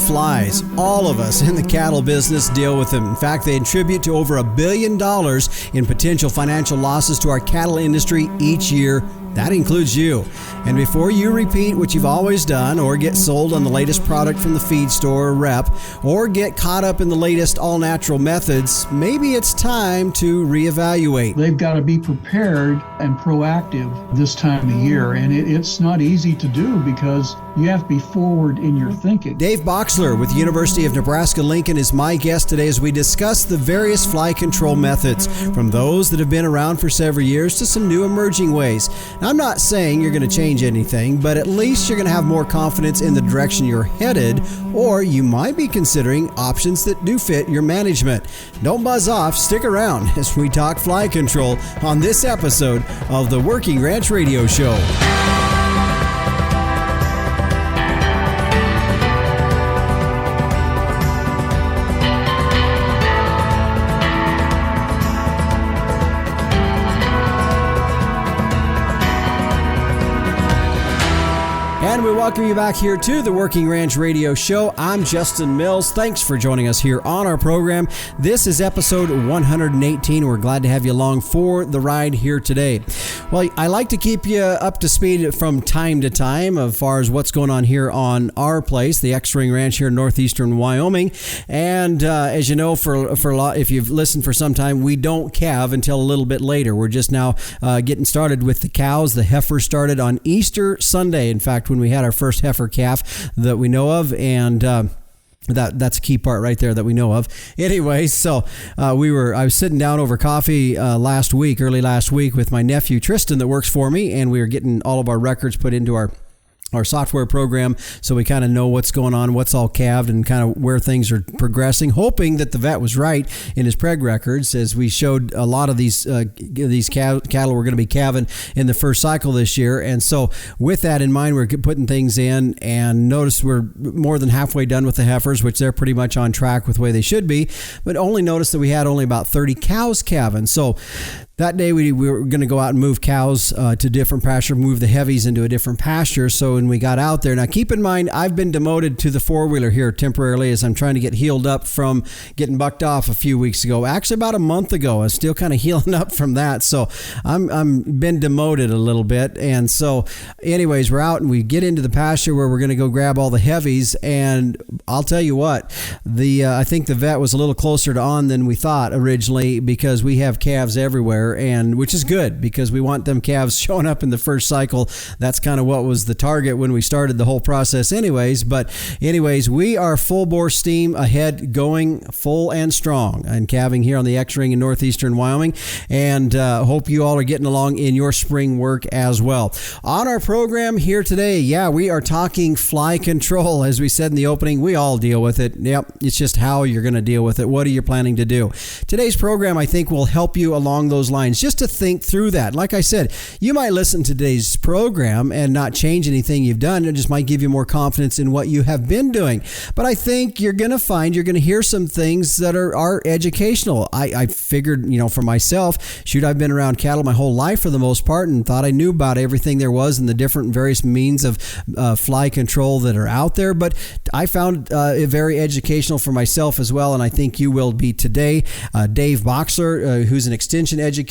Flies. All of us in the cattle business deal with them. In fact, they contribute to over $1 billion in potential financial losses to our cattle industry each year. That includes you. And before you repeat what you've always done, or get sold on the latest product from the feed store or rep, or get caught up in the latest all-natural methods, maybe it's time to reevaluate. They've got to be prepared and proactive this time of year, and it's not easy to do because you have to be forward in your thinking. Dave Boxler with the University of Nebraska-Lincoln is my guest today as we discuss the various fly control methods, from those that have been around for several years to some new emerging ways. Now, I'm not saying you're going to change anything, but at least you're going to have more confidence in the direction you're headed, or you might be considering options that do fit your management. Don't buzz off. Stick around as we talk fly control on this episode of the Working Ranch Radio Show. And we welcome you back here to the Working Ranch Radio Show. I'm Justin Mills. Thanks for joining us here on our program. This is episode 118. We're glad to have you along for the ride here today. Well, I like to keep you up to speed from time to time as far as what's going on here on our place, the X-Ring Ranch here in northeastern Wyoming. And as you know, for a lot, if you've listened for some time, we don't calve until a little bit later. We're just now getting started with the cows. The heifers started on Easter Sunday. In fact, when we had our first heifer calf that we know of, and that's a key part right there that we know of. Anyway, so I was sitting down over coffee early last week with my nephew Tristan that works for me, and we were getting all of our records put into our software program, so we kind of know what's going on, what's all calved, and kind of where things are progressing, hoping that the vet was right in his preg records, as we showed a lot of these cattle were going to be calving in the first cycle this year. And so with that in mind, we're putting things in, and notice we're more than halfway done with the heifers, which they're pretty much on track with the way they should be, but only noticed that we had only about 30 cows calving. So that day we were going to go out and move cows to different pasture, move the heavies into a different pasture. So when we got out there, now keep in mind, I've been demoted to the four-wheeler here temporarily as I'm trying to get healed up from getting bucked off a few weeks ago. Actually, about a month ago. I'm still kind of healing up from that. So I'm been demoted a little bit. And so anyways, we're out and we get into the pasture where we're going to go grab all the heavies. And I'll tell you what, I think the vet was a little closer to on than we thought originally, because we have calves everywhere. And which is good, because we want them calves showing up in the first cycle. That's kind of what was the target when we started the whole process anyways. But anyways, we are full bore steam ahead, going full and strong and calving here on the X-Ring in northeastern Wyoming, and hope you all are getting along in your spring work as well. On our program here today, we are talking fly control. As we said in the opening, we all deal with it. Yep, it's just how you're going to deal with it. What are you planning to do? Today's program, I think, will help you along those lines, just to think through that. Like I said, you might listen to today's program and not change anything you've done. It just might give you more confidence in what you have been doing. But I think you're going to hear some things that are educational. I figured, for myself, I've been around cattle my whole life for the most part, and thought I knew about everything there was and the different various means of fly control that are out there. But I found it very educational for myself as well, and I think you will be today. Dave Boxler, who's an extension educator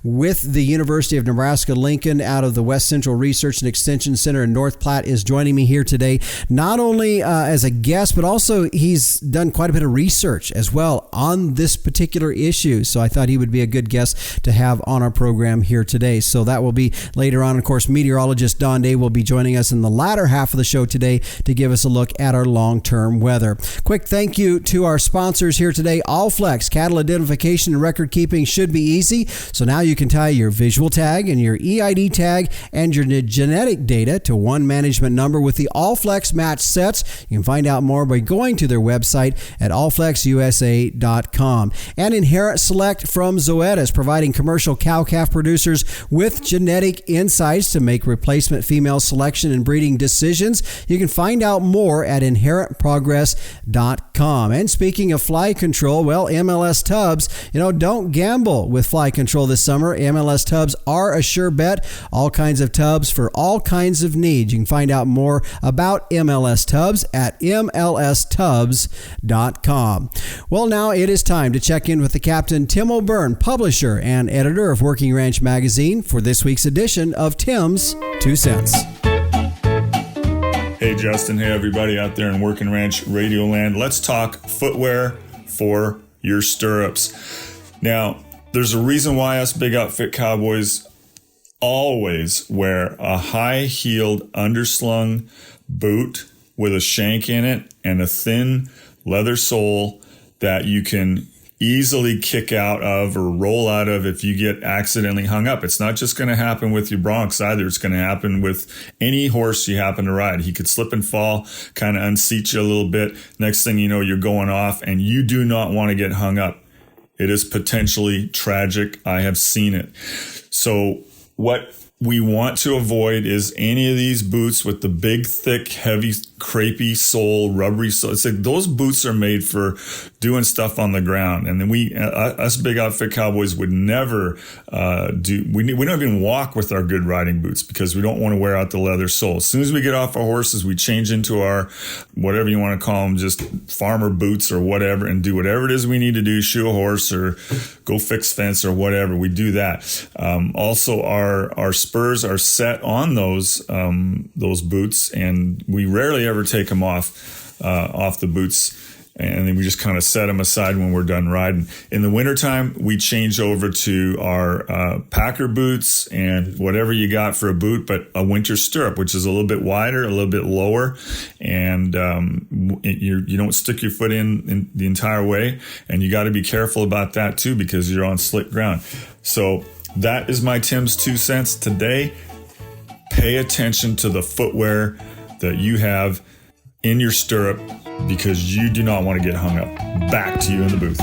with the University of Nebraska-Lincoln out of the West Central Research and Extension Center in North Platte, is joining me here today, not only as a guest, but also he's done quite a bit of research as well on this particular issue. So I thought he would be a good guest to have on our program here today. So that will be later on. Of course, meteorologist Don Day will be joining us in the latter half of the show today to give us a look at our long-term weather. Quick thank you to our sponsors here today. Allflex cattle identification and record keeping should be easy. So now you can tie your visual tag and your EID tag and your genetic data to one management number with the Allflex match sets. You can find out more by going to their website at allflexusa.com. And Inherent Select from Zoetis, providing commercial cow-calf producers with genetic insights to make replacement female selection and breeding decisions. You can find out more at inherentprogress.com. And speaking of fly control, well, MLS tubs, don't gamble with fly control this summer. MLS tubs are a sure bet. All kinds of tubs for all kinds of needs. need. You can find out more about MLS Tubs at mlstubs.com. Well, now it is time to check in with the Captain Tim O'Byrne, publisher and editor of Working Ranch Magazine, for this week's edition of Tim's 2 Cents. Hey Justin, hey everybody out there in Working Ranch Radio Land. Let's talk footwear for your stirrups. Now, there's a reason why us big outfit cowboys always wear a high-heeled underslung boot with a shank in it and a thin leather sole that you can easily kick out of or roll out of if you get accidentally hung up. It's not just going to happen with your broncs either. It's going to happen with any horse you happen to ride. He could slip and fall, kind of unseat you a little bit. Next thing you know, you're going off, and you do not want to get hung up. It is potentially tragic. I have seen it. So what we want to avoid is any of these boots with the big, thick, heavy, crepey sole, rubbery sole. It's like those boots are made for doing stuff on the ground. And then us big outfit cowboys would never we don't even walk with our good riding boots because we don't want to wear out the leather sole. As soon as we get off our horses, we change into our, whatever you want to call them, just farmer boots or whatever, and do whatever it is we need to do, shoe a horse or go fix fence or whatever. We do that. Also, our spurs are set on those boots, and we rarely ever take them off the boots, and then we just kind of set them aside when we're done riding. In the wintertime, we change over to our packer boots and whatever you got for a boot, but a winter stirrup, which is a little bit wider, a little bit lower, and you don't stick your foot in the entire way, and you got to be careful about that too because you're on slick ground. So that is my Tim's 2 cents today. Pay attention to the footwear that you have in your stirrup because you do not want to get hung up. Back to you in the booth.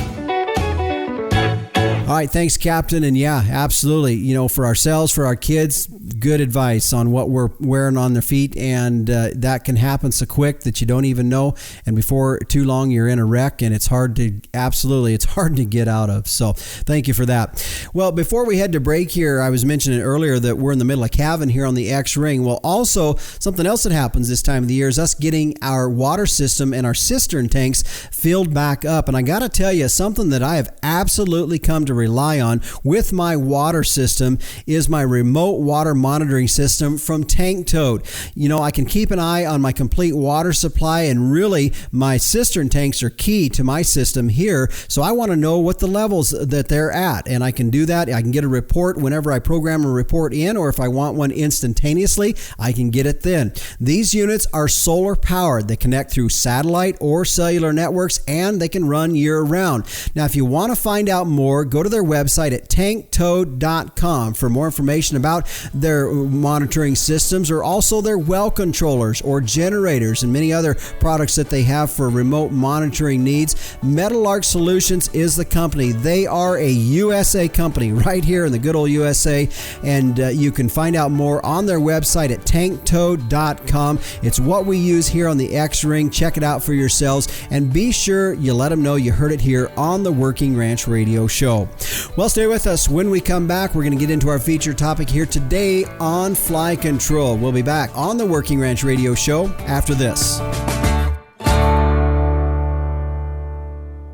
All right, thanks, Captain. And yeah, absolutely. You know, for ourselves, for our kids, good advice on what we're wearing on their feet. And that can happen so quick that you don't even know. And before too long, you're in a wreck, and it's hard to get out of. So thank you for that. Well, before we head to break here, I was mentioning earlier that we're in the middle of calving here on the X Ring. Well, also something else that happens this time of the year is us getting our water system and our cistern tanks filled back up. And I got to tell you, something that I have absolutely come to rely on with my water system is my remote water monitoring system from Tank Toad. You know, I can keep an eye on my complete water supply, and really my cistern tanks are key to my system here. So I want to know what the levels that they're at, and I can do that. I can get a report whenever I program a report in, or if I want one instantaneously, I can get it then. These units are solar powered. They connect through satellite or cellular networks, and they can run year round. Now, if you want to find out more, go to their website at tanktoad.com for more information about their monitoring systems, or also their well controllers or generators and many other products that they have for remote monitoring needs. Meadowlark Solutions is the company. They are a USA company right here in the good old USA, and you can find out more on their website at tanktoad.com. It's what we use here on the X Ring. Check it out for yourselves, and be sure you let them know you heard it here on the Working Ranch Radio Show. Well, stay with us. When we come back, we're going to get into our featured topic here today on fly control. We'll be back on the Working Ranch Radio Show after this.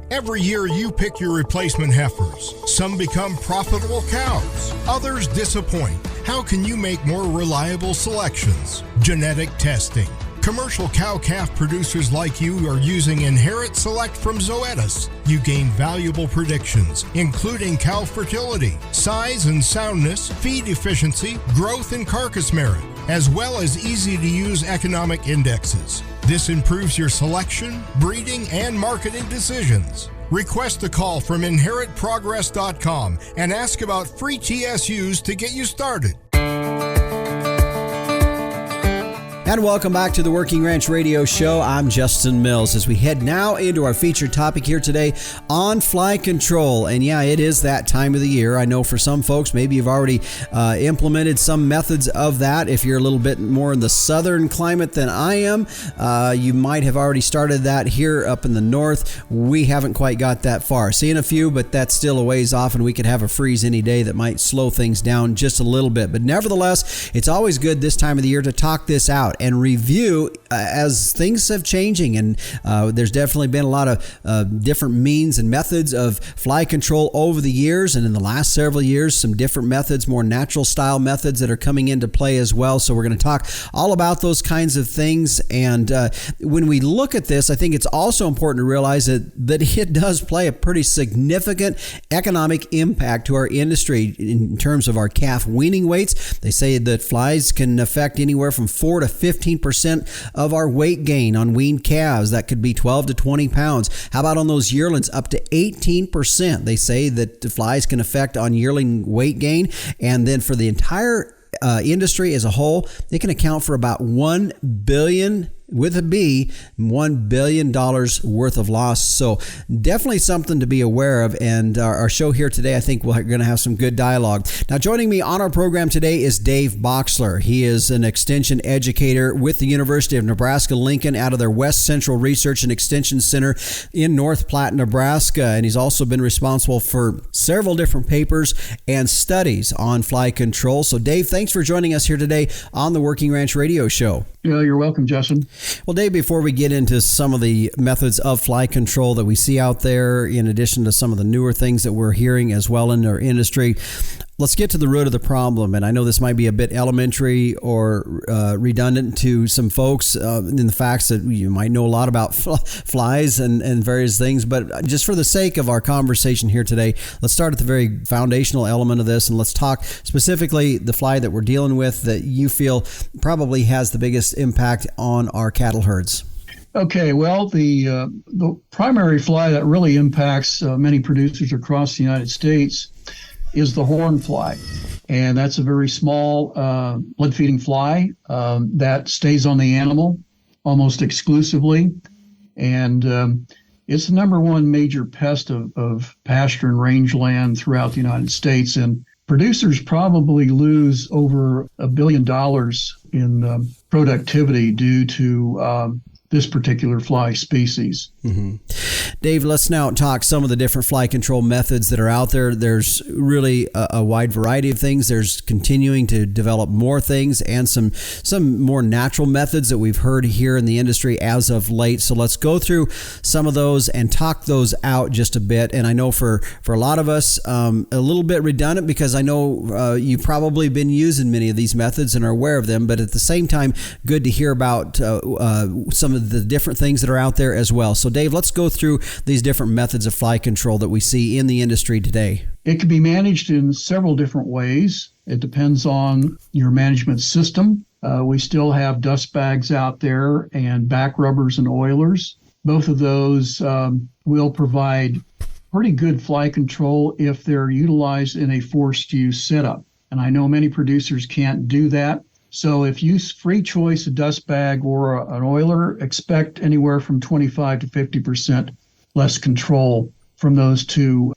Every year you pick your replacement heifers. Some become profitable cows. Others disappoint. How can you make more reliable selections? Genetic testing. Commercial cow-calf producers like you are using Inherit Select from Zoetis. You gain valuable predictions, including cow fertility, size and soundness, feed efficiency, growth and carcass merit, as well as easy-to-use economic indexes. This improves your selection, breeding, and marketing decisions. Request a call from InheritProgress.com and ask about free TSUs to get you started. And welcome back to the Working Ranch Radio Show. I'm Justin Mills as we head now into our featured topic here today on fly control. And yeah, it is that time of the year. I know for some folks, maybe you've already implemented some methods of that. If you're a little bit more in the southern climate than I am, you might have already started that here up in the north. We haven't quite got that far. Seeing a few, but that's still a ways off, and we could have a freeze any day that might slow things down just a little bit. But nevertheless, it's always good this time of the year to talk this out and review as things have changing. And there's definitely been a lot of different means and methods of fly control over the years. And in the last several years, some different methods, more natural style methods that are coming into play as well. So we're going to talk all about those kinds of things. And when we look at this, I think it's also important to realize that it does play a pretty significant economic impact to our industry in terms of our calf weaning weights. They say that flies can affect anywhere from 4 to 15% of our weight gain on weaned calves. That could be 12 to 20 pounds. How about on those yearlings? Up to 18%. They say that the flies can affect on yearling weight gain. And then for the entire industry as a whole, they can account for about $1 billion with a B, $1 billion worth of loss. So definitely something to be aware of. And our show here today, I think we're going to have some good dialogue. Now, joining me on our program today is Dave Boxler. He is an extension educator with the University of Nebraska-Lincoln out of their West Central Research and Extension Center in North Platte, Nebraska. And he's also been responsible for several different papers and studies on fly control. So Dave, thanks for joining us here today on the Working Ranch Radio Show. Yeah, you're welcome, Justin. Well, Dave, before we get into some of the methods of fly control that we see out there, in addition to some of the newer things that we're hearing as well in our industry, let's get to the root of the problem. And I know this might be a bit elementary or redundant to some folks in the facts that you might know a lot about flies and various things. But just for the sake of our conversation here today, let's start at the very foundational element of this. And let's talk specifically the fly that we're dealing with that you feel probably has the biggest impact on our cattle herds. Okay, well, the primary fly that really impacts many producers across the United States is the horn fly. And that's a very small blood-feeding fly that stays on the animal almost exclusively. And it's the number one major pest of pasture and rangeland throughout the United States. And producers probably lose over $1 billion in productivity due to this particular fly species. Mm-hmm. Dave, let's now talk some of the different fly control methods that are out there. There's really a wide variety of things. There's continuing to develop more things and some more natural methods that we've heard here in the industry as of late. So let's go through some of those and talk those out just a bit. And I know for a lot of us, a little bit redundant because I know you've probably been using many of these methods and are aware of them, but at the same time, good to hear about some of the different things that are out there as well. So Dave, let's go through these different methods of fly control that we see in the industry today. It can be managed in several different ways. It depends on your management system. We still have dust bags out there and back rubbers and oilers. Both of those will provide pretty good fly control if they're utilized in a forced use setup. And I know many producers can't do that. So if you free choice a dust bag or an oiler, expect anywhere from 25 to 50% less control from those two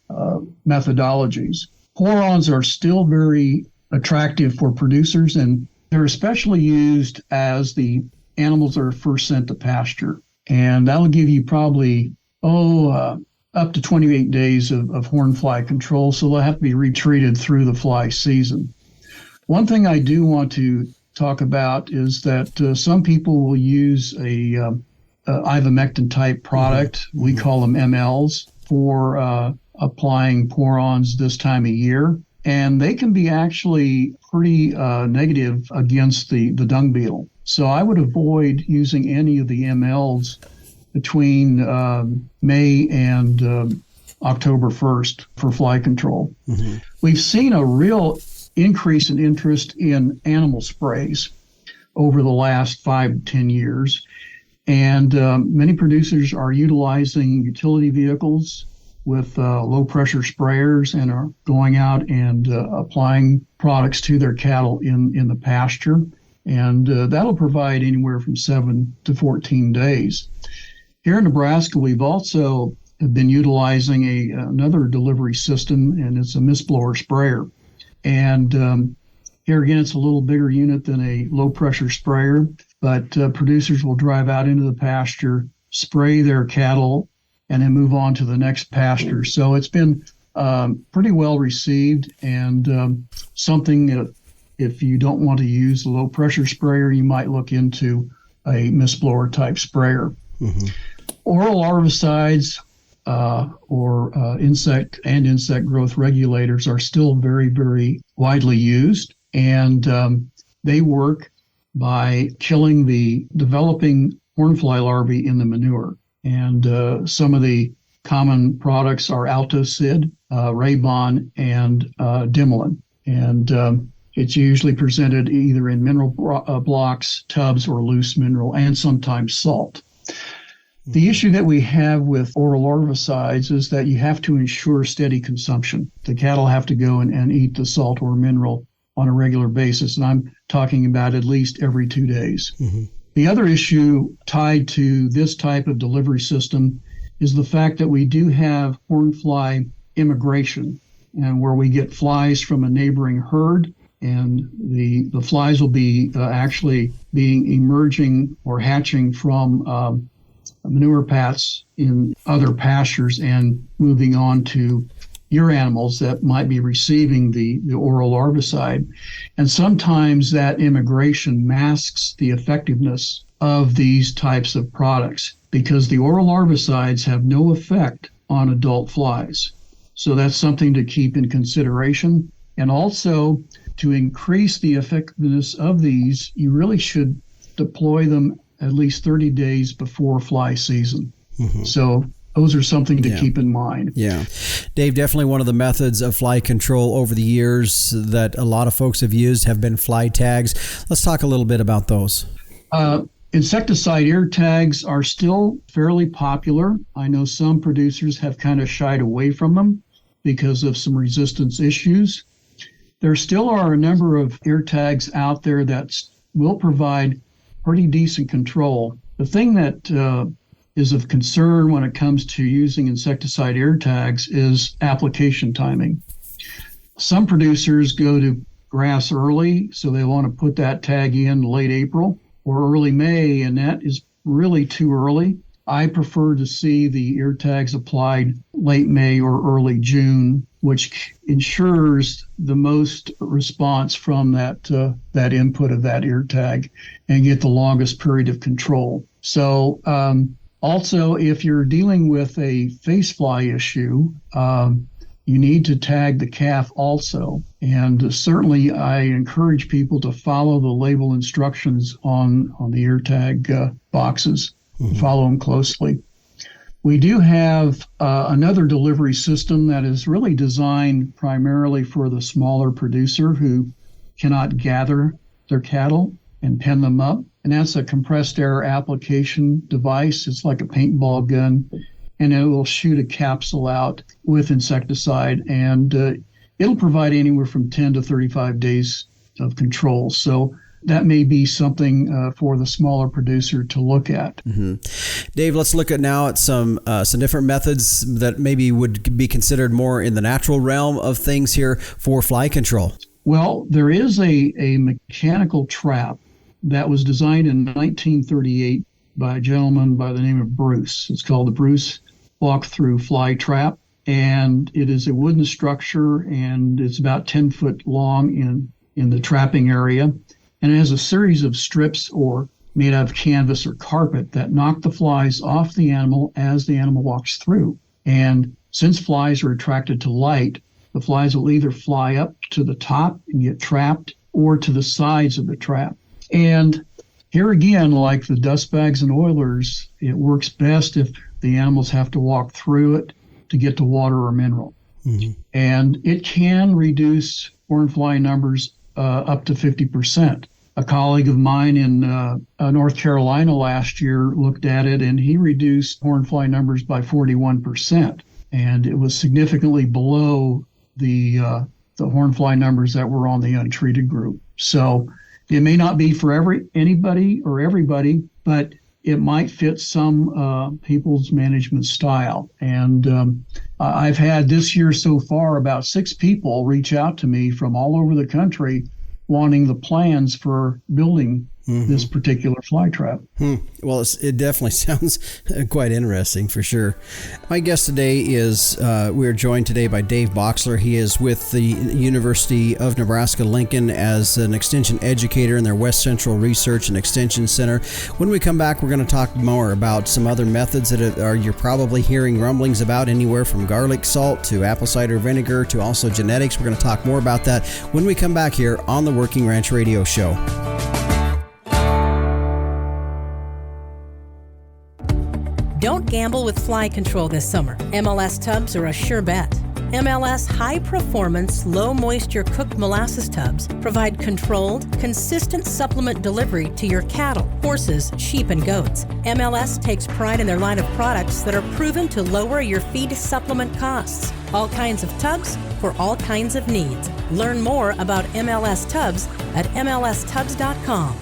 methodologies. Pour-ons are still very attractive for producers, and they're especially used as the animals are first sent to pasture. And that'll give you probably, up to 28 days of horn fly control, so they'll have to be retreated through the fly season. One thing I do want to talk about is that some people will use a ivermectin type product. Mm-hmm. We call them MLs for applying pour-ons this time of year. And they can be actually pretty negative against the dung beetle. So I would avoid using any of the MLs between May and October 1st for fly control. Mm-hmm. We've seen a real increase in interest in animal sprays over the last 5 to 10 years. And many producers are utilizing utility vehicles with low pressure sprayers and are going out and applying products to their cattle in the pasture. and that'll provide anywhere from 7 to 14 days. Here in Nebraska, we've also been utilizing another delivery system, and it's a mist blower sprayer. And here again, it's a little bigger unit than a low-pressure sprayer, but producers will drive out into the pasture, spray their cattle, and then move on to the next pasture. So it's been pretty well received, and something that if you don't want to use a low-pressure sprayer, you might look into a mist blower type sprayer. Mm-hmm. Oral larvicides or insect growth regulators are still very, very widely used, and they work by killing the developing hornfly larvae in the manure. And some of the common products are Altocid, Raybon, and Dimilin. And it's usually presented either in mineral blocks, tubs, or loose mineral, and sometimes salt. The issue that we have with oral larvicides is that you have to ensure steady consumption. The cattle have to go and eat the salt or mineral on a regular basis, and I'm talking about at least every 2 days. Mm-hmm. The other issue tied to this type of delivery system is the fact that we do have hornfly immigration, and where we get flies from a neighboring herd, and the flies will be actually being emerging or hatching from manure pats in other pastures and moving on to your animals that might be receiving the oral larvicide. And sometimes that immigration masks the effectiveness of these types of products because the oral larvicides have no effect on adult flies. So that's something to keep in consideration. And also, to increase the effectiveness of these, you really should deploy them at least 30 days before fly season. Mm-hmm. So those are something to keep in mind. Yeah. Dave, definitely one of the methods of fly control over the years that a lot of folks have used have been fly tags. Let's talk a little bit about those. Insecticide ear tags are still fairly popular. I know some producers have kind of shied away from them because of some resistance issues. There still are a number of ear tags out there that will provide pretty decent control. The thing that is of concern when it comes to using insecticide ear tags is application timing. Some producers go to grass early, so they want to put that tag in late April or early May, and that is really too early. I prefer to see the ear tags applied late May or early June, which ensures the most response from that input of that ear tag and get the longest period of control. So also, if you're dealing with a face fly issue, you need to tag the calf also. And certainly I encourage people to follow the label instructions on the ear tag boxes. Mm-hmm. Follow them closely. We do have another delivery system that is really designed primarily for the smaller producer who cannot gather their cattle and pen them up. And that's a compressed air application device. It's like a paintball gun, and it will shoot a capsule out with insecticide, and it'll provide anywhere from 10 to 35 days of control. So that may be something for the smaller producer to look at. Mm-hmm. Dave, let's look at now at some different methods that maybe would be considered more in the natural realm of things here for fly control. Well, there is a mechanical trap that was designed in 1938 by a gentleman by the name of Bruce. It's called the Bruce Walk-Through Fly Trap, and it is a wooden structure, and it's about 10 foot long in the trapping area. And it has a series of strips or made out of canvas or carpet that knock the flies off the animal as the animal walks through. And since flies are attracted to light, the flies will either fly up to the top and get trapped or to the sides of the trap. And here again, like the dust bags and oilers, it works best if the animals have to walk through it to get to water or mineral. Mm-hmm. And it can reduce hornfly numbers up to 50%. A colleague of mine in North Carolina last year looked at it, and he reduced hornfly numbers by 41%. And it was significantly below the hornfly numbers that were on the untreated group. So It may not be for anybody or everybody, but it might fit some people's management style. And I've had this year so far about 6 people reach out to me from all over the country wanting the plans for building this particular fly trap. Well, it definitely sounds quite interesting for sure. My guest today is, we're joined today by Dave Boxler. He is with the University of Nebraska-Lincoln as an extension educator in their West Central Research and Extension Center. When we come back, we're going to talk more about some other methods that you're probably hearing rumblings about, anywhere from garlic salt to apple cider vinegar to also genetics. We're going to talk more about that when we come back here on the Working Ranch Radio Show. Don't gamble with fly control this summer. MLS tubs are a sure bet. MLS high-performance, low-moisture cooked molasses tubs provide controlled, consistent supplement delivery to your cattle, horses, sheep, and goats. MLS takes pride in their line of products that are proven to lower your feed supplement costs. All kinds of tubs for all kinds of needs. Learn more about MLS tubs at mlstubs.com.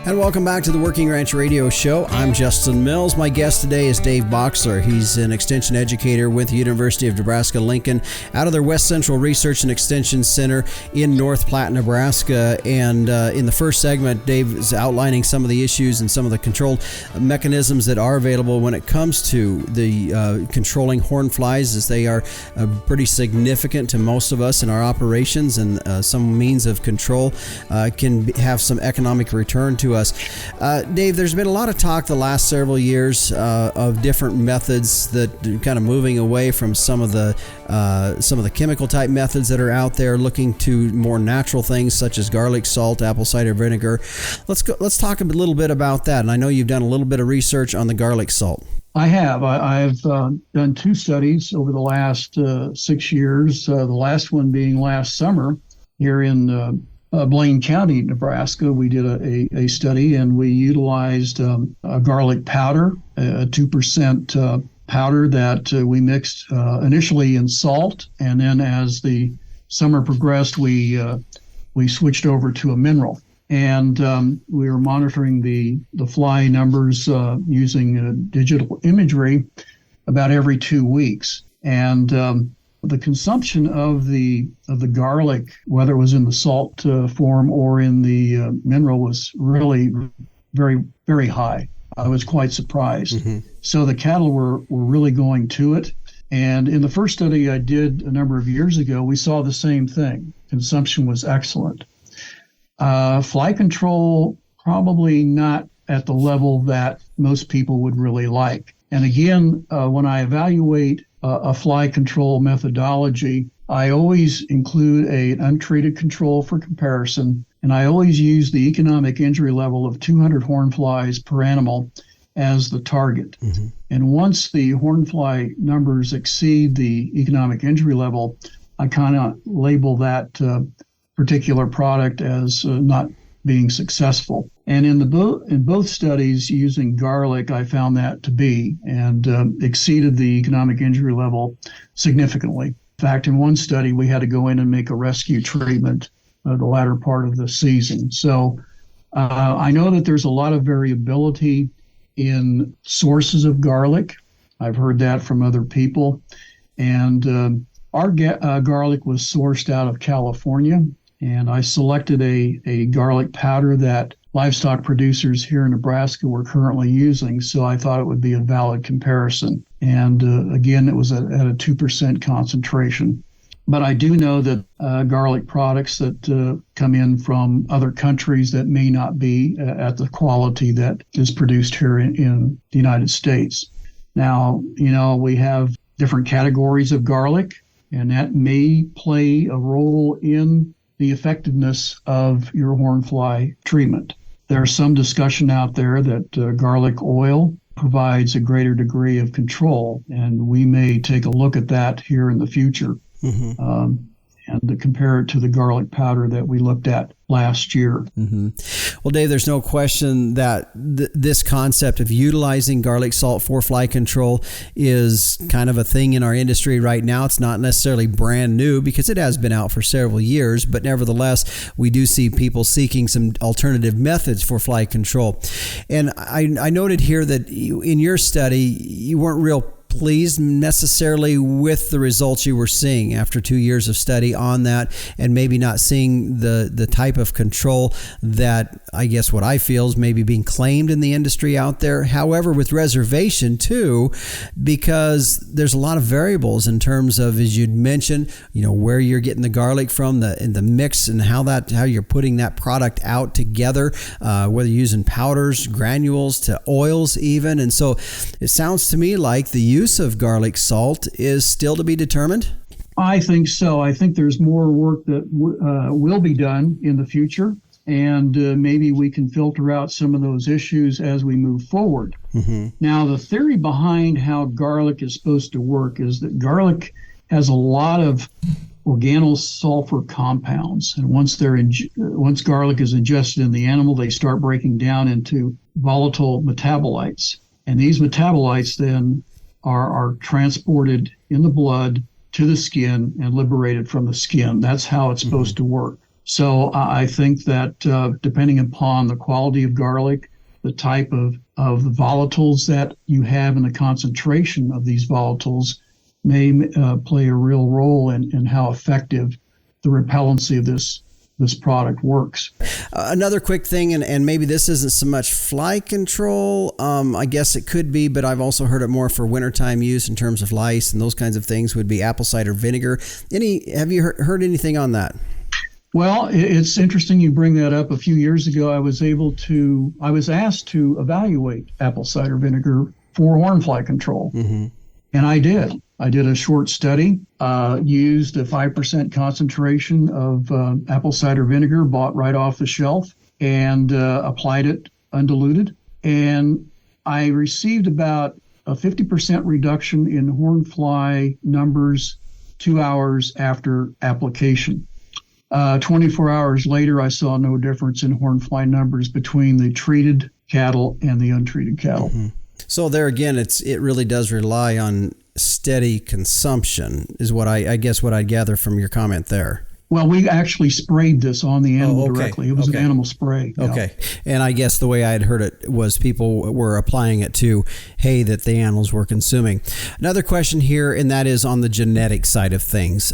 And welcome back to the Working Ranch Radio Show. I'm Justin Mills. My guest today is Dave Boxler. He's an extension educator with the University of Nebraska-Lincoln out of their West Central Research and Extension Center in North Platte, Nebraska. And in the first segment, Dave is outlining some of the issues and some of the control mechanisms that are available when it comes to the controlling horn flies, as they are pretty significant to most of us in our operations, and some means of control can have some economic return to us. Dave, there's been a lot of talk the last several years of different methods that kind of moving away from some of the chemical type methods that are out there, looking to more natural things such as garlic salt, apple cider vinegar. Let's talk a little bit about that. And I know you've done a little bit of research on the garlic salt. I have. I've done 2 studies over the last 6 years. The last one being last summer here in Blaine County, Nebraska. We did a study, and we utilized a garlic powder, a 2% powder that we mixed initially in salt, and then as the summer progressed, we switched over to a mineral. And we were monitoring the fly numbers using digital imagery about every 2 weeks. And the consumption of the garlic, whether it was in the salt form or in the mineral, was really very, very high. I was quite surprised. So the cattle were really going to it. And in the first study I did a number of years ago, we saw the same thing. Consumption was excellent. Fly control, probably not at the level that most people would really like. And again, when I evaluate a fly control methodology, I always include an untreated control for comparison, and I always use the economic injury level of 200 horn flies per animal as the target. And once the horn fly numbers exceed the economic injury level, I kind of label that particular product as not being successful. And in both studies using garlic, I found that to be, and exceeded the economic injury level significantly. In fact, in one study, we had to go in and make a rescue treatment the latter part of the season. So I know that there's a lot of variability in sources of garlic. I've heard that from other people. And our garlic was sourced out of California, and I selected a garlic powder that livestock producers here in Nebraska were currently using, so I thought it would be a valid comparison. And again, it was at a 2% concentration. But I do know that garlic products that come in from other countries that may not be at the quality that is produced here in the United States. Now, we have different categories of garlic, and that may play a role in the effectiveness of your hornfly treatment. There's some discussion out there that garlic oil provides a greater degree of control, and we may take a look at that here in the future. And to compare it to the garlic powder that we looked at last year. Mm-hmm. Well, Dave, there's no question that this concept of utilizing garlic salt for fly control is kind of a thing in our industry right now. It's not necessarily brand new because it has been out for several years, but nevertheless, we do see people seeking some alternative methods for fly control. And I noted here that in your study, you weren't real pleased necessarily with the results you were seeing after 2 years of study on that, and maybe not seeing the type of control that I guess what I feel is maybe being claimed in the industry out there. However, with reservation too, because there's a lot of variables in terms of, as you'd mentioned, where you're getting the garlic from, the mix, and how you're putting that product out together, whether you're using powders, granules, to oils even. And so it sounds to me like the use of garlic salt is still to be determined? I think so. I think there's more work that will be done in the future, and maybe we can filter out some of those issues as we move forward. Mm-hmm. Now, the theory behind how garlic is supposed to work is that garlic has a lot of organosulfur compounds, and once garlic is ingested in the animal, they start breaking down into volatile metabolites, and these metabolites then are transported in the blood to the skin and liberated from the skin. That's how it's supposed to work. So I think that depending upon the quality of garlic, the type of the volatiles that you have and the concentration of these volatiles may play a real role in how effective the repellency of this product works. Another quick thing, and maybe this isn't so much fly control, I guess it could be, but I've also heard it more for wintertime use in terms of lice and those kinds of things, would be apple cider vinegar. Have you heard anything on that? Well, it's interesting you bring that up. A few years ago, I was asked to evaluate apple cider vinegar for hornfly control. Mm-hmm. And I did. I did a short study, used a 5% concentration of apple cider vinegar bought right off the shelf, and applied it undiluted. And I received about a 50% reduction in hornfly numbers 2 hours after application. 24 hours later, I saw no difference in hornfly numbers between the treated cattle and the untreated cattle. Mm-hmm. So there again, it really does rely on steady consumption, is what I guess what I gather from your comment there. Well, we actually sprayed this on the animal directly. It was an animal spray. Okay. And I guess the way I had heard it was people were applying it to hay that the animals were consuming. Another question here, and that is on the genetic side of things.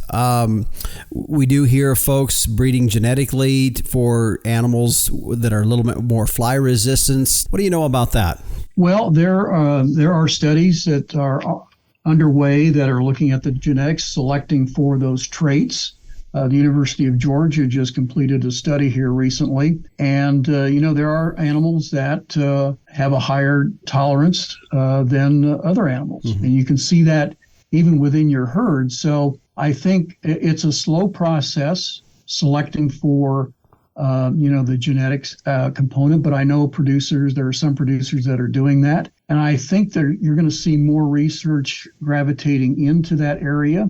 We do hear of folks breeding genetically for animals that are a little bit more fly resistant. What do you know about that? Well, there are studies that are underway that are looking at the genetics, selecting for those traits. The University of Georgia just completed a study here recently, and there are animals that have a higher tolerance than other animals, mm-hmm. and you can see that even within your herd. So I think it's a slow process selecting for the genetics component, but I know there are some producers that are doing that. And I think that you're going to see more research gravitating into that area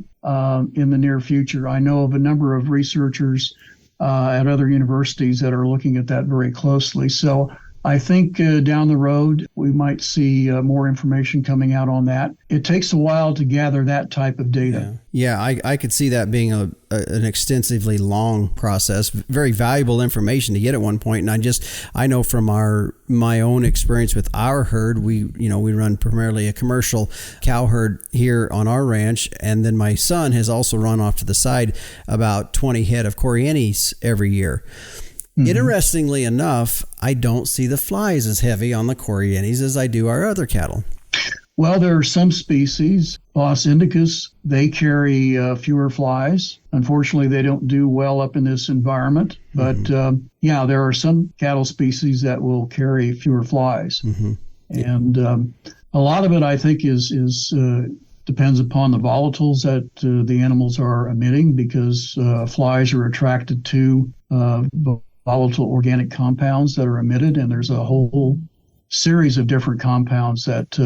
in the near future. I know of a number of researchers at other universities that are looking at that very closely. So I think down the road, we might see more information coming out on that. It takes a while to gather that type of data. Yeah, I could see that being an extensively long process, very valuable information to get at one point. And I know from my own experience with our herd, we run primarily a commercial cow herd here on our ranch. And then my son has also run off to the side about 20 head of Corrientes every year. Mm-hmm. Interestingly enough, I don't see the flies as heavy on the Corrientes as I do our other cattle. Well, there are some species, Bos indicus, they carry fewer flies. Unfortunately, they don't do well up in this environment. But mm-hmm. There are some cattle species that will carry fewer flies. Mm-hmm. And a lot of it, I think, is depends upon the volatiles that the animals are emitting, because flies are attracted to volatile organic compounds that are emitted, and there's a whole series of different compounds that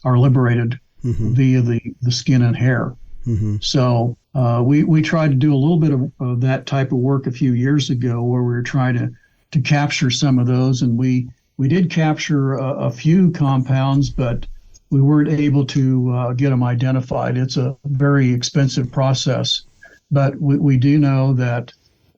are liberated mm-hmm. via the skin and hair. Mm-hmm. So We tried to do a little bit of that type of work a few years ago, where we were trying to capture some of those, and we did capture a few compounds, but we weren't able to get them identified. It's a very expensive process, but we do know that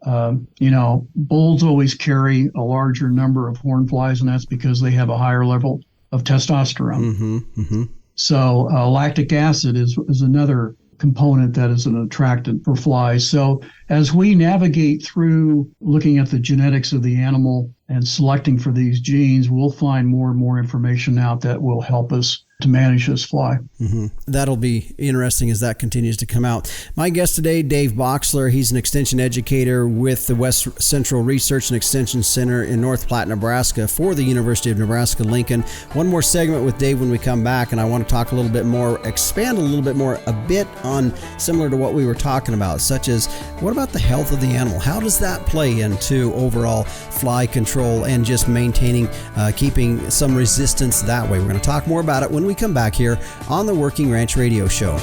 bulls always carry a larger number of horn flies, and that's because they have a higher level of testosterone. Mm-hmm, mm-hmm. So lactic acid is another component that is an attractant for flies. So as we navigate through looking at the genetics of the animal and selecting for these genes, we'll find more and more information out that will help us to manage this fly. Mm-hmm. That'll be interesting as that continues to come out. My guest today, Dave Boxler. He's an extension educator with the West Central Research and Extension Center in North Platte, Nebraska for the University of Nebraska-Lincoln. One more segment with Dave when we come back, and I want to talk a little bit more, expand a little bit more, a bit on similar to what we were talking about, such as what about the health of the animal? How does that play into overall fly control and just maintaining, keeping some resistance that way? We're going to talk more about it when we come back here on the Working Ranch Radio Show.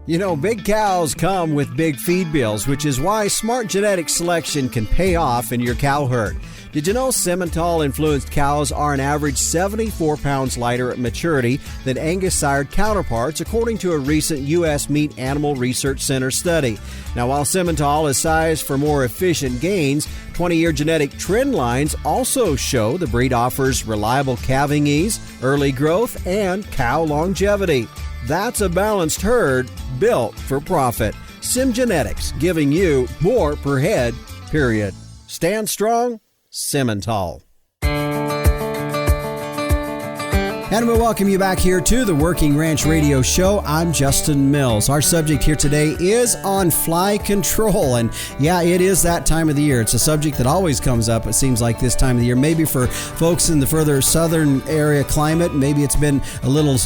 You know, big cows come with big feed bills, which is why smart genetic selection can pay off in your cow herd. Did you know Simmental-influenced cows are an average 74 pounds lighter at maturity than Angus-sired counterparts, according to a recent U.S. Meat Animal Research Center study? Now, while Simmental is sized for more efficient gains, 20-year genetic trend lines also show the breed offers reliable calving ease, early growth, and cow longevity. That's a balanced herd built for profit. SimGenetics, giving you more per head, period. Stand strong, Simmental. And we welcome you back here to the Working Ranch Radio Show. I'm Justin Mills. Our subject here today is on fly control. And yeah, it is that time of the year. It's a subject that always comes up, it seems like, this time of the year. Maybe for folks in the further southern area climate, maybe it's been a little,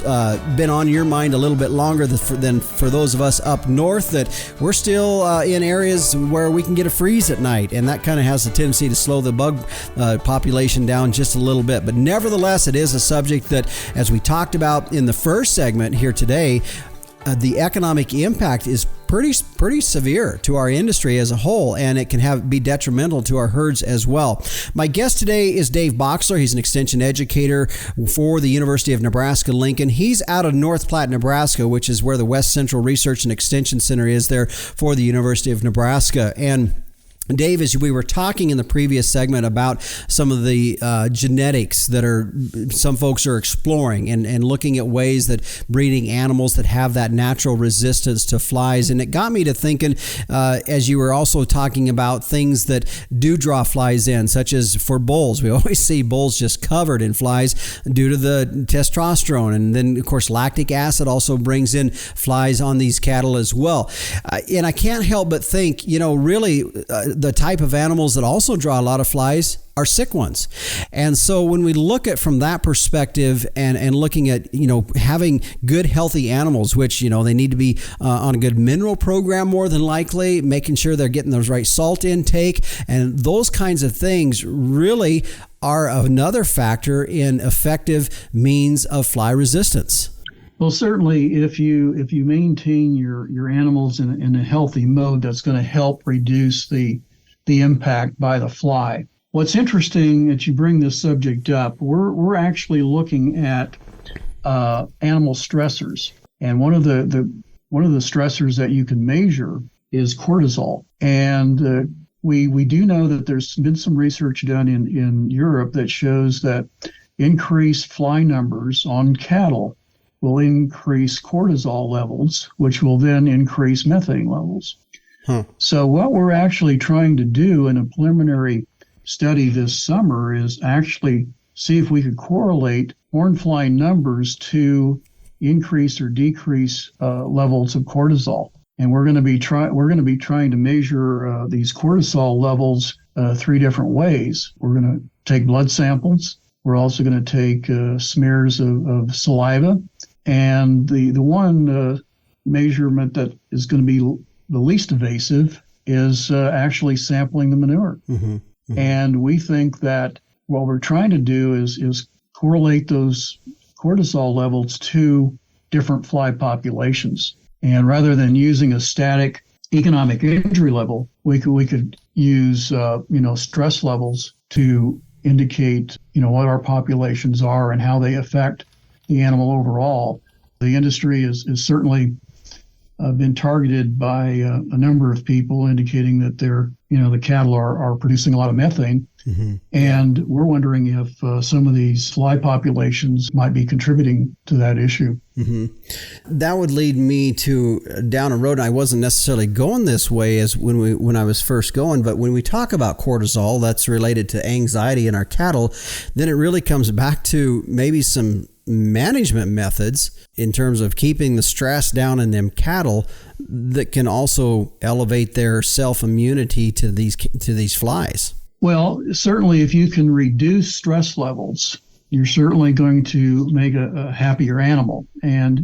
been on your mind a little bit longer than for those of us up north, that we're still in areas where we can get a freeze at night. And that kind of has a tendency to slow the bug population down just a little bit. But nevertheless, it is a subject that, as we talked about in the first segment here today, the economic impact is pretty severe to our industry as a whole, and it can be detrimental to our herds as well. My guest today is Dave Boxler. He's an extension educator for the University of Nebraska-Lincoln. He's out of North Platte, Nebraska, which is where the West Central Research and Extension Center is there for the University of Nebraska. And Dave, as we were talking in the previous segment about some of the genetics that some folks are exploring and looking at ways that breeding animals that have that natural resistance to flies. And it got me to thinking, as you were also talking about things that do draw flies in, such as for bulls. We always see bulls just covered in flies due to the testosterone. And then, of course, lactic acid also brings in flies on these cattle as well. And I can't help but think, really, the type of animals that also draw a lot of flies are sick ones. And so when we look at from that perspective and looking at, having good, healthy animals, which, they need to be on a good mineral program more than likely, making sure they're getting those right salt intake, and those kinds of things really are another factor in effective means of fly resistance. Well, certainly, if you maintain your animals in a healthy mode, that's going to help reduce the impact by the fly. What's interesting that you bring this subject up, we're actually looking at animal stressors, and one of the stressors that you can measure is cortisol. And we do know that there's been some research done in Europe that shows that increased fly numbers on cattle will increase cortisol levels, which will then increase methane levels. So what we're actually trying to do in a preliminary study this summer is actually see if we could correlate horn fly numbers to increase or decrease levels of cortisol. And we're going to be trying to measure these cortisol levels 3 different ways. We're going to take blood samples. We're also going to take smears of saliva. And the one measurement that is going to be the least invasive is actually sampling the manure. Mm-hmm. Mm-hmm. And we think that what we're trying to do is correlate those cortisol levels to different fly populations. And rather than using a static economic injury level, we could use stress levels to indicate what our populations are and how they affect the animal overall. The industry is certainly been targeted by a number of people, indicating that the cattle are producing a lot of methane. Mm-hmm. And we're wondering if some of these fly populations might be contributing to that issue. Mm-hmm. That would lead me to down a road. And I wasn't necessarily going this way as when I was first going, but when we talk about cortisol, that's related to anxiety in our cattle. Then it really comes back to maybe some management methods in terms of keeping the stress down in them cattle that can also elevate their self-immunity to these flies. Well, certainly if you can reduce stress levels, you're certainly going to make a happier animal. And,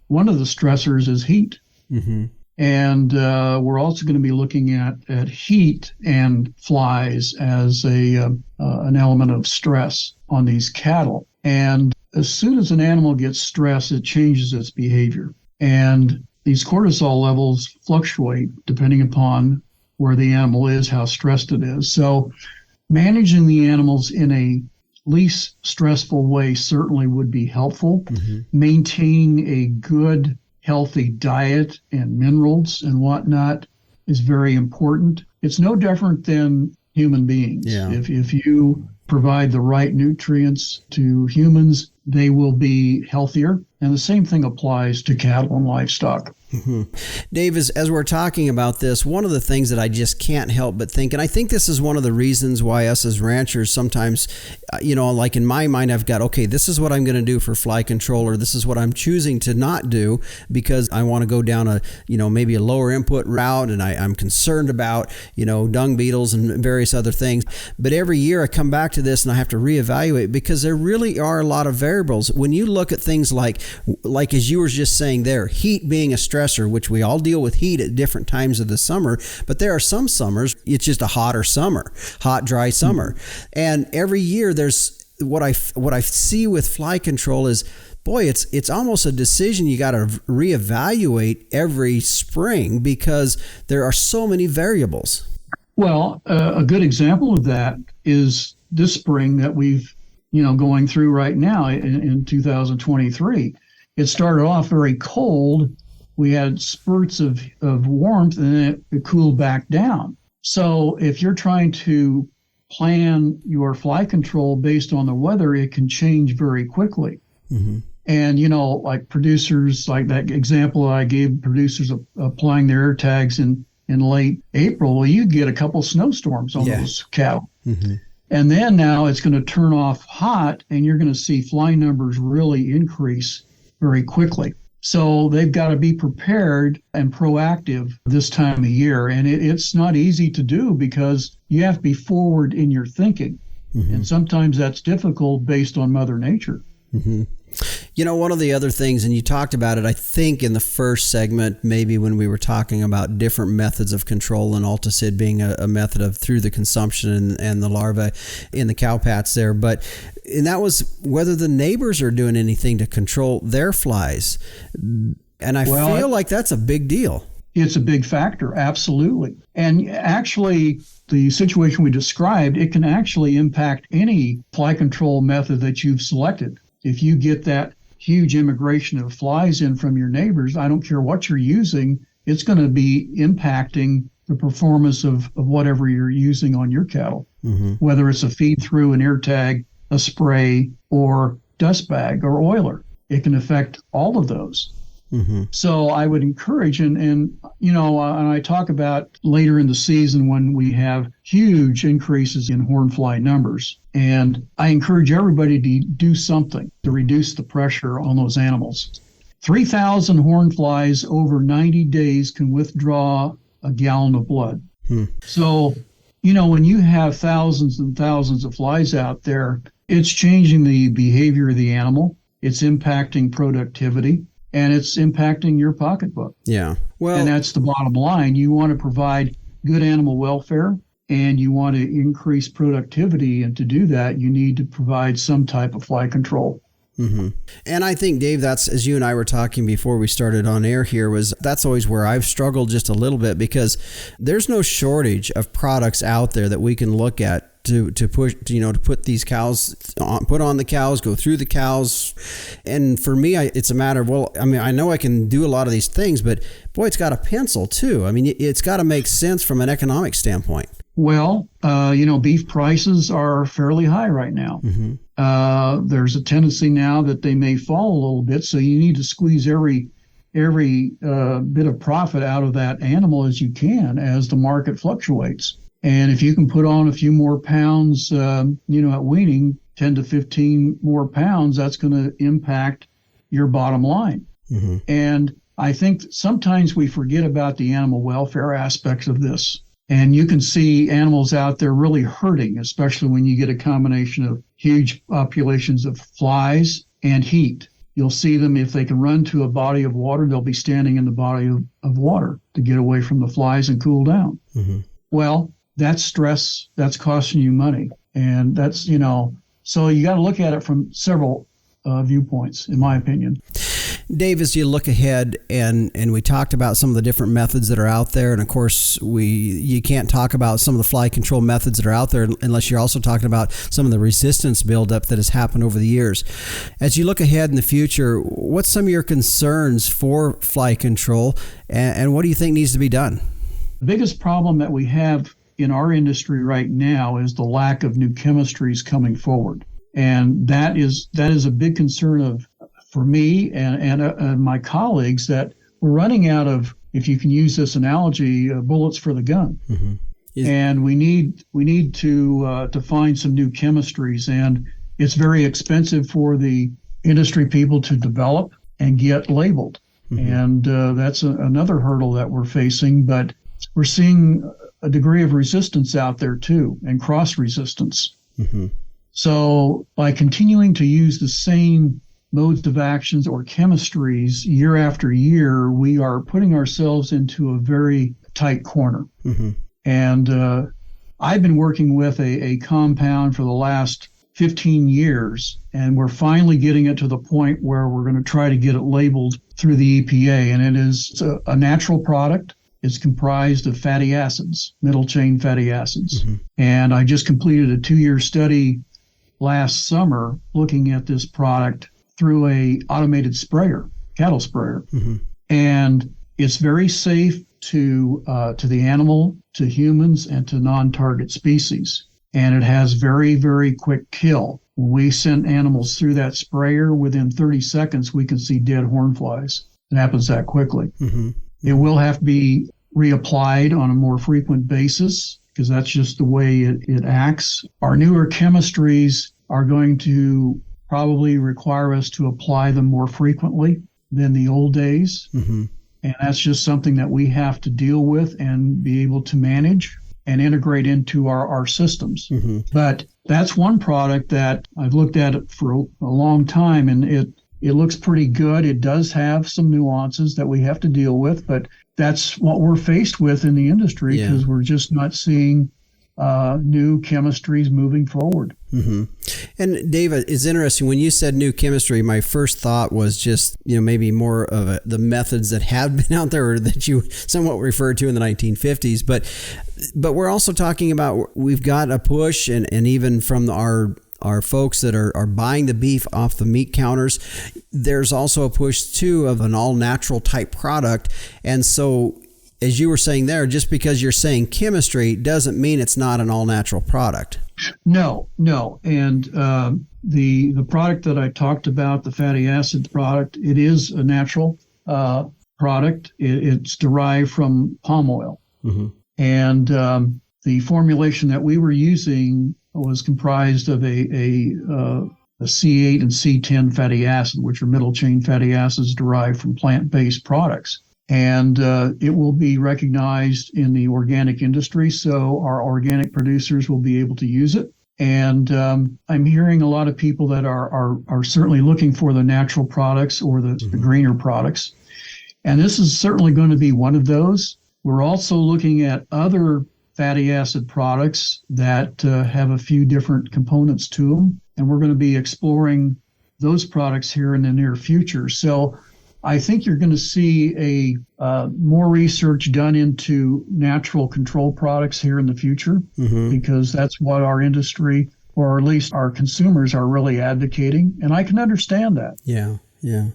one of the stressors is heat. Mm-hmm. And we're also going to be looking at heat and flies as an element of stress on these cattle. And as soon as an animal gets stressed, it changes its behavior. And these cortisol levels fluctuate depending upon where the animal is, how stressed it is. So managing the animals in a least stressful way certainly would be helpful. Mm-hmm. Maintaining a good, healthy diet and minerals and whatnot is very important. It's no different than human beings. Yeah. If you provide the right nutrients to humans, they will be healthier. And the same thing applies to cattle and livestock. Mm-hmm. Dave, as we're talking about this, one of the things that I just can't help but think, and I think this is one of the reasons why us as ranchers sometimes, like in my mind, I've got, okay, this is what I'm going to do for fly control, or this is what I'm choosing to not do because I want to go down a, maybe a lower input route, and I'm concerned about, dung beetles and various other things. But every year I come back to this and I have to reevaluate because there really are a lot of variables. When you look at things like as you were just saying there, heat being a stressor, which we all deal with heat at different times of the summer, but there are some summers, it's just a hot, dry summer. Mm-hmm. And every year there's what I see with fly control is, boy, it's almost a decision you got to reevaluate every spring because there are so many variables. Well, a good example of that is this spring that we've going through right now in 2023. It started off very cold. We had spurts of warmth, and then it cooled back down. So if you're trying to plan your fly control based on the weather, it can change very quickly. Mm-hmm. And, like producers, like that example I gave, producers applying their air tags in late April, well, you get a couple snowstorms on those cattle. Mm-hmm. And then now it's going to turn off hot, and you're going to see fly numbers really increase very quickly. So they've got to be prepared and proactive this time of year. And it's not easy to do because you have to be forward in your thinking. Mm-hmm. And sometimes that's difficult based on Mother Nature. Mm-hmm. One of the other things, and you talked about it, I think, in the first segment, maybe when we were talking about different methods of control, and Alticid being a method of through the consumption and the larvae in the cow pats there. And that was whether the neighbors are doing anything to control their flies. And I feel like that's a big deal. It's a big factor, absolutely. And actually, the situation we described, it can actually impact any fly control method that you've selected. If you get that huge immigration of flies in from your neighbors, I don't care what you're using, it's going to be impacting the performance of whatever you're using on your cattle, mm-hmm. whether it's a feed through, an air tag, a spray, or dust bag or oiler. It can affect all of those. Mm-hmm. So I would encourage, and I talk about later in the season when we have huge increases in horn fly numbers, and I encourage everybody to do something to reduce the pressure on those animals. 3,000 horn flies over 90 days can withdraw a gallon of blood. So, when you have thousands and thousands of flies out there, it's changing the behavior of the animal, it's impacting productivity, and it's impacting your pocketbook. Yeah. Well, and that's the bottom line. You want to provide good animal welfare, and you want to increase productivity. And to do that, you need to provide some type of fly control. Mm-hmm. And I think, Dave, that's, as you and I were talking before we started on air here, that's always where I've struggled just a little bit, because there's no shortage of products out there that we can look at to put these cows on, put on the cows, go through the cows. And for me, it's a matter of, I know I can do a lot of these things, but boy, it's got a pencil too. I mean, it's got to make sense from an economic standpoint. Well, beef prices are fairly high right now. Mm-hmm. There's a tendency now that they may fall a little bit, so you need to squeeze every bit of profit out of that animal as you can as the market fluctuates. And if you can put on a few more pounds, at weaning, 10 to 15 more pounds, that's going to impact your bottom line. Mm-hmm. And I think sometimes we forget about the animal welfare aspects of this. And you can see animals out there really hurting, especially when you get a combination of huge populations of flies and heat. You'll see them, if they can run to a body of water, they'll be standing in the body of water to get away from the flies and cool down. Mm-hmm. Well, that's stress, that's costing you money. And that's, so you got to look at it from several viewpoints, in my opinion. Dave, as you look ahead, and we talked about some of the different methods that are out there, and of course you can't talk about some of the fly control methods that are out there unless you're also talking about some of the resistance buildup that has happened over the years. As you look ahead in the future, what's some of your concerns for fly control, and what do you think needs to be done? The biggest problem that we have in our industry right now is the lack of new chemistries coming forward. And that is a big concern for me and my colleagues, that we're running out of, if you can use this analogy, bullets for the gun. Mm-hmm. And we need to find some new chemistries, and it's very expensive for the industry people to develop and get labeled. Mm-hmm. And that's another hurdle that we're facing, but we're seeing a degree of resistance out there too, and cross resistance. Mm-hmm. So by continuing to use the same modes of actions or chemistries year after year, we are putting ourselves into a very tight corner. Mm-hmm. And I've been working with a compound for the last 15 years, and we're finally getting it to the point where we're going to try to get it labeled through the EPA. And it is a natural product. It's comprised of fatty acids, middle chain fatty acids. Mm-hmm. And I just completed a 2-year study last summer looking at this product through a automated sprayer, cattle sprayer. Mm-hmm. And it's very safe to the animal, to humans, and to non-target species. And it has very, very quick kill. When we send animals through that sprayer, within 30 seconds, we can see dead horn flies. It happens that quickly. Mm-hmm. It will have to be reapplied on a more frequent basis, because that's just the way it acts. Our newer chemistries are going to probably require us to apply them more frequently than the old days. Mm-hmm. And that's just something that we have to deal with and be able to manage and integrate into our systems. Mm-hmm. But that's one product that I've looked at it for a long time, and it looks pretty good. It does have some nuances that we have to deal with, but that's what we're faced with in the industry, because we're just not seeing new chemistries moving forward. Mm-hmm. And Dave, it's interesting when you said new chemistry. My first thought was just maybe more of the methods that have been out there, or that you somewhat referred to in the 1950s. But we're also talking about, we've got a push, and even from our folks that are buying the beef off the meat counters, there's also a push too of an all natural type product. And so, as you were saying there, just because you're saying chemistry doesn't mean it's not an all-natural product. No. And the product that I talked about, the fatty acid product, it is a natural product. It's derived from palm oil. Mm-hmm. And the formulation that we were using was comprised of a C8 and C10 fatty acid, which are middle chain fatty acids derived from plant-based products. And it will be recognized in the organic industry, so our organic producers will be able to use it. And I'm hearing a lot of people that are certainly looking for the natural products or the greener products. And this is certainly going to be one of those. We're also looking at other fatty acid products that have a few different components to them. And we're going to be exploring those products here in the near future. So I think you're going to see more research done into natural control products here in the future, because that's what our industry, or at least our consumers, are really advocating. And I can understand that. Yeah, yeah.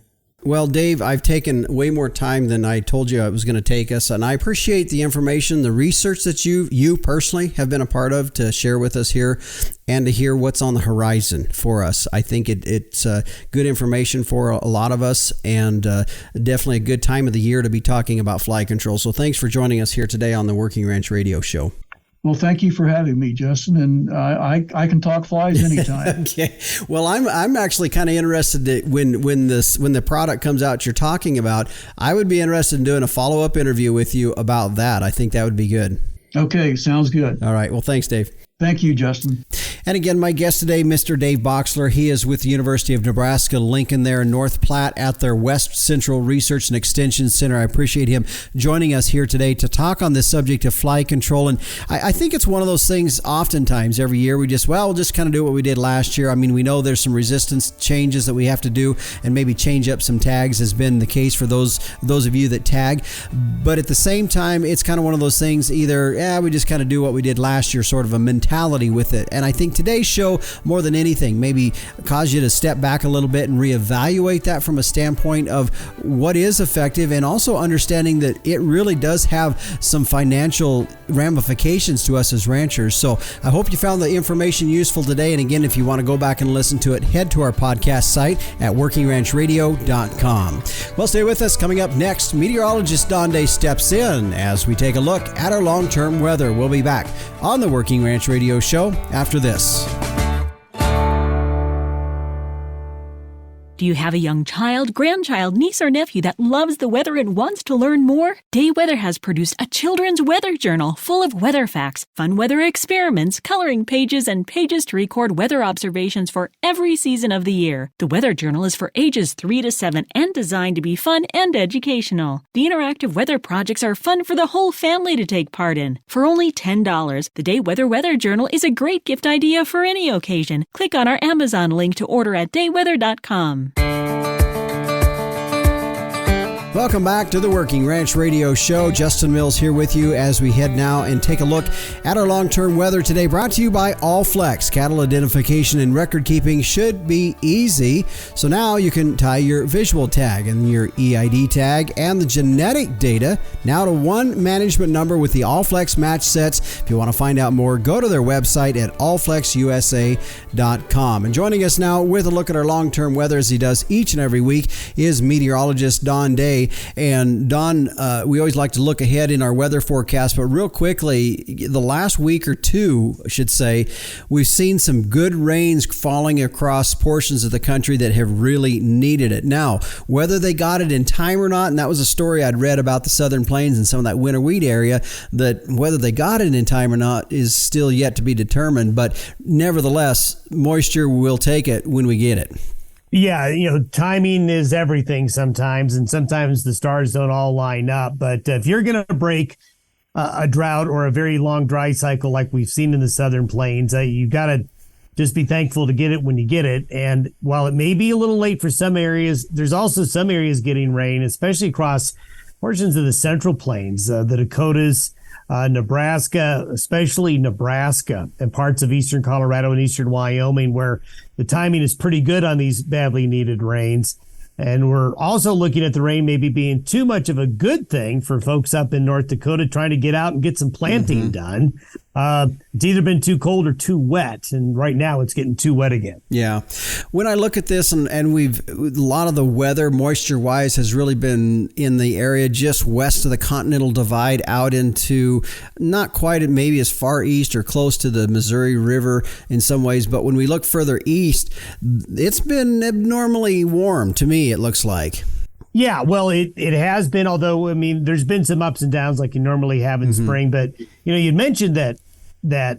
Well, Dave, I've taken way more time than I told you I was going to take us, and I appreciate the information, the research that you personally have been a part of to share with us here, and to hear what's on the horizon for us. I think it's good information for a lot of us, and definitely a good time of the year to be talking about fly control. So thanks for joining us here today on the Working Ranch Radio Show. Well, thank you for having me, Justin, and I can talk flies anytime. Okay. Well, I'm actually kind of interested that when the product comes out you're talking about, I would be interested in doing a follow-up interview with you about that. I think that would be good. Okay, sounds good. All right. Well, thanks, Dave. Thank you, Justin. And again, my guest today, Mr. Dave Boxler. He is with the University of Nebraska, Lincoln there in North Platte at their West Central Research and Extension Center. I appreciate him joining us here today to talk on this subject of fly control. And I think it's one of those things oftentimes every year we'll just kind of do what we did last year. I mean, we know there's some resistance changes that we have to do and maybe change up some tags, has been the case for those of you that tag. But at the same time, it's kind of one of those things, either, we just kind of do what we did last year, sort of a mentality with it. And I think today's show, more than anything, maybe cause you to step back a little bit and reevaluate that from a standpoint of what is effective, and also understanding that it really does have some financial ramifications to us as ranchers. So I hope you found the information useful today. And again, if you want to go back and listen to it, head to our podcast site at workingranchradio.com. Well, stay with us. Coming up next, meteorologist Don Day steps in as we take a look at our long-term weather. We'll be back on the Working Ranch Radio Show after this. Do you have a young child, grandchild, niece, or nephew that loves the weather and wants to learn more? Day Weather has produced a children's weather journal full of weather facts, fun weather experiments, coloring pages, and pages to record weather observations for every season of the year. The weather journal is for ages 3 to 7 and designed to be fun and educational. The interactive weather projects are fun for the whole family to take part in. For only $10, the Day Weather Journal is a great gift idea for any occasion. Click on our Amazon link to order at dayweather.com. Welcome back to the Working Ranch Radio Show. Justin Mills here with you as we head now and take a look at our long-term weather today, brought to you by Allflex. Cattle identification and record keeping should be easy. So now you can tie your visual tag and your EID tag and the genetic data now to one management number with the Allflex match sets. If you want to find out more, go to their website at allflexusa.com. And joining us now with a look at our long-term weather, as he does each and every week, is meteorologist Don Day. And Don, we always like to look ahead in our weather forecast, but real quickly, the last week or two, I should say, we've seen some good rains falling across portions of the country that have really needed it. Now, whether they got it in time or not, and that was a story I'd read about the Southern Plains and some of that winter wheat area, that whether they got it in time or not is still yet to be determined. But nevertheless, moisture will take it when we get it. Yeah, timing is everything sometimes, and sometimes the stars don't all line up. But if you're going to break a drought or a very long dry cycle like we've seen in the Southern Plains, you got to just be thankful to get it when you get it. And while it may be a little late for some areas, there's also some areas getting rain, especially across portions of the Central Plains, the Dakotas, Nebraska, especially Nebraska, and parts of eastern Colorado and eastern Wyoming, where the timing is pretty good on these badly needed rains. And we're also looking at the rain maybe being too much of a good thing for folks up in North Dakota trying to get out and get some planting done. It's either been too cold or too wet, and right now it's getting too wet again. Yeah. When I look at this, and a lot of the weather moisture-wise has really been in the area just west of the Continental Divide out into not quite maybe as far east or close to the Missouri River in some ways, but when we look further east, it's been abnormally warm to me, it looks like. Yeah, well, it has been, although, I mean, there's been some ups and downs like you normally have in spring. But, you mentioned that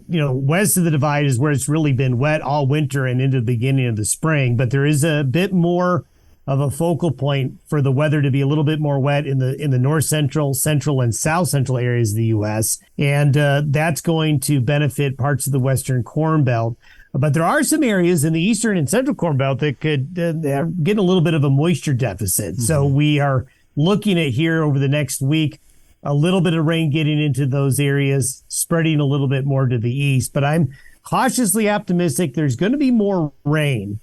west of the divide is where it's really been wet all winter and into the beginning of the spring. But there is a bit more of a focal point for the weather to be a little bit more wet in the north central, and south central areas of the U.S. And that's going to benefit parts of the western Corn Belt. But there are some areas in the eastern and central Corn Belt that could get a little bit of a moisture deficit. Mm-hmm. So we are looking at here over the next week, a little bit of rain getting into those areas, spreading a little bit more to the east. But I'm cautiously optimistic there's going to be more rain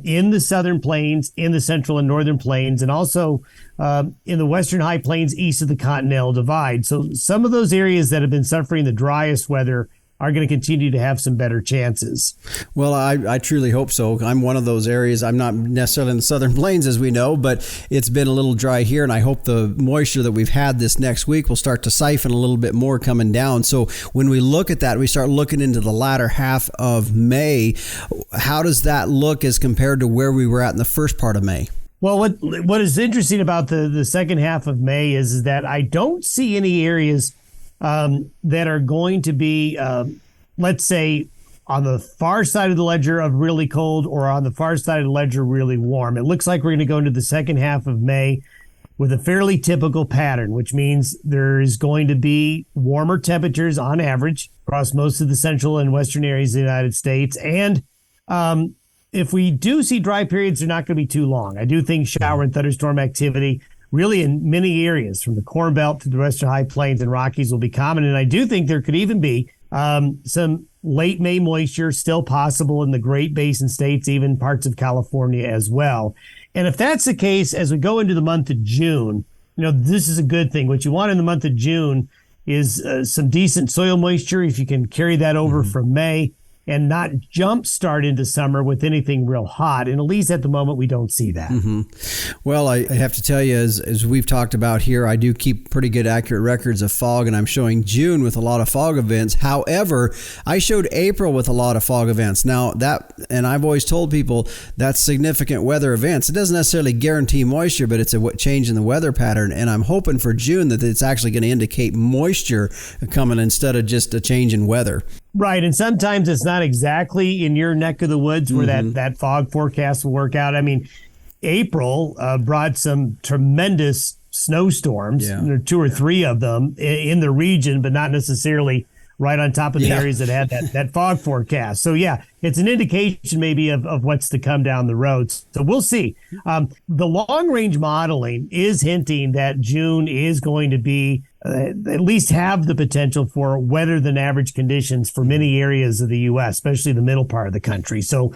in the southern plains, in the central and northern plains, and also in the western high plains east of the Continental Divide. So some of those areas that have been suffering the driest weather are going to continue to have some better chances. Well, I truly hope so. I'm one of those areas. I'm not necessarily in the southern plains, as we know, but it's been a little dry here, and I hope the moisture that we've had this next week will start to siphon a little bit more coming down. So when we look at that, we start looking into the latter half of May. How does that look as compared to where we were at in the first part of May? Well, what is interesting about the second half of May is that I don't see any areas that are going to be, let's say, on the far side of the ledger of really cold or on the far side of the ledger really warm. It looks like we're going to go into the second half of May with a fairly typical pattern, which means there is going to be warmer temperatures on average across most of the central and western areas of the United States. And if we do see dry periods, they're not going to be too long. I do think shower and thunderstorm activity really in many areas from the Corn Belt to the Western High Plains and Rockies will be common. And I do think there could even be some late May moisture still possible in the Great Basin states, even parts of California as well. And if that's the case, as we go into the month of June, this is a good thing. What you want in the month of June is some decent soil moisture, if you can carry that over from May, and not jumpstart into summer with anything real hot. And at least at the moment, we don't see that. Mm-hmm. Well, I have to tell you, as we've talked about here, I do keep pretty good accurate records of fog, and I'm showing June with a lot of fog events. However, I showed April with a lot of fog events. Now, and I've always told people that's significant weather events. It doesn't necessarily guarantee moisture, but it's a change in the weather pattern. And I'm hoping for June that it's actually going to indicate moisture coming instead of just a change in weather. Right. And sometimes it's not exactly in your neck of the woods where that fog forecast will work out. I mean, April brought some tremendous snowstorms, 2 or 3 of them in the region, but not necessarily right on top of the areas that had that fog forecast. So, it's an indication maybe of what's to come down the road. So we'll see. The long-range modeling is hinting that June is going to be at least have the potential for wetter than average conditions for many areas of the U.S., especially the middle part of the country. So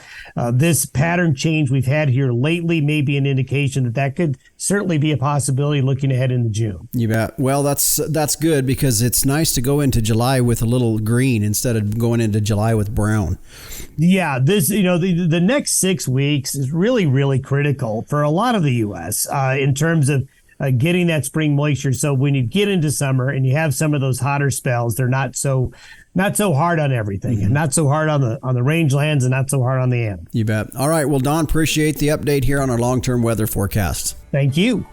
this pattern change we've had here lately may be an indication that could certainly be a possibility looking ahead into June. You bet. Well, that's good because it's nice to go into July with a little green instead of going into July with brown. Yeah, this, the next 6 weeks is really, really critical for a lot of the U.S. In terms of getting that spring moisture. So when you get into summer and you have some of those hotter spells, they're not so hard on everything and not so hard on the rangelands and not so hard on the end. You bet. All right. Well, Don, appreciate the update here on our long-term weather forecast. Thank you.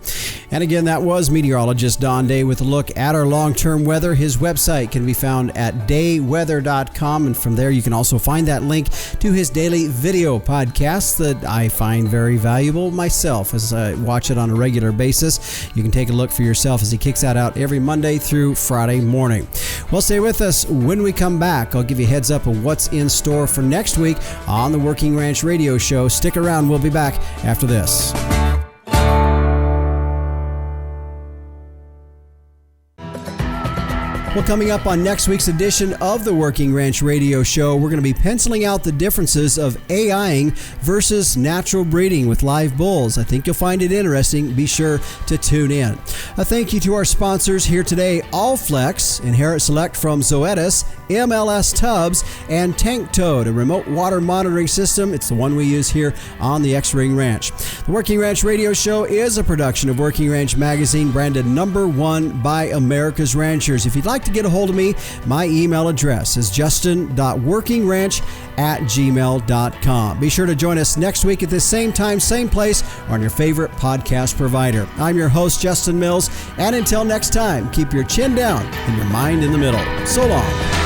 And again, that was meteorologist Don Day with a look at our long-term weather. His website can be found at dayweather.com. And from there, you can also find that link to his daily video podcast that I find very valuable myself as I watch it on a regular basis. You can take a look for yourself as he kicks that out every Monday through Friday morning. Well, stay with us. When we come back, I'll give you a heads up of what's in store for next week on the Working Ranch Radio Show. Stick around. We'll be back after this. Well, coming up on next week's edition of the Working Ranch Radio Show, we're going to be penciling out the differences of AIing versus natural breeding with live bulls. I think you'll find it interesting. Be sure to tune in. A thank you to our sponsors here today, Allflex, Inherit Select from Zoetis, MLS Tubs, and Tank Toad, a remote water monitoring system. It's the one we use here on the X-Ring Ranch. The Working Ranch Radio Show is a production of Working Ranch Magazine, branded #1 by America's Ranchers. If you'd like to get a hold of me, my email address is justin.workingranch@gmail.com. Be sure to join us next week at this same time, same place, on your favorite podcast provider. I'm your host, Justin Mills, and until next time, keep your chin down and your mind in the middle. So long.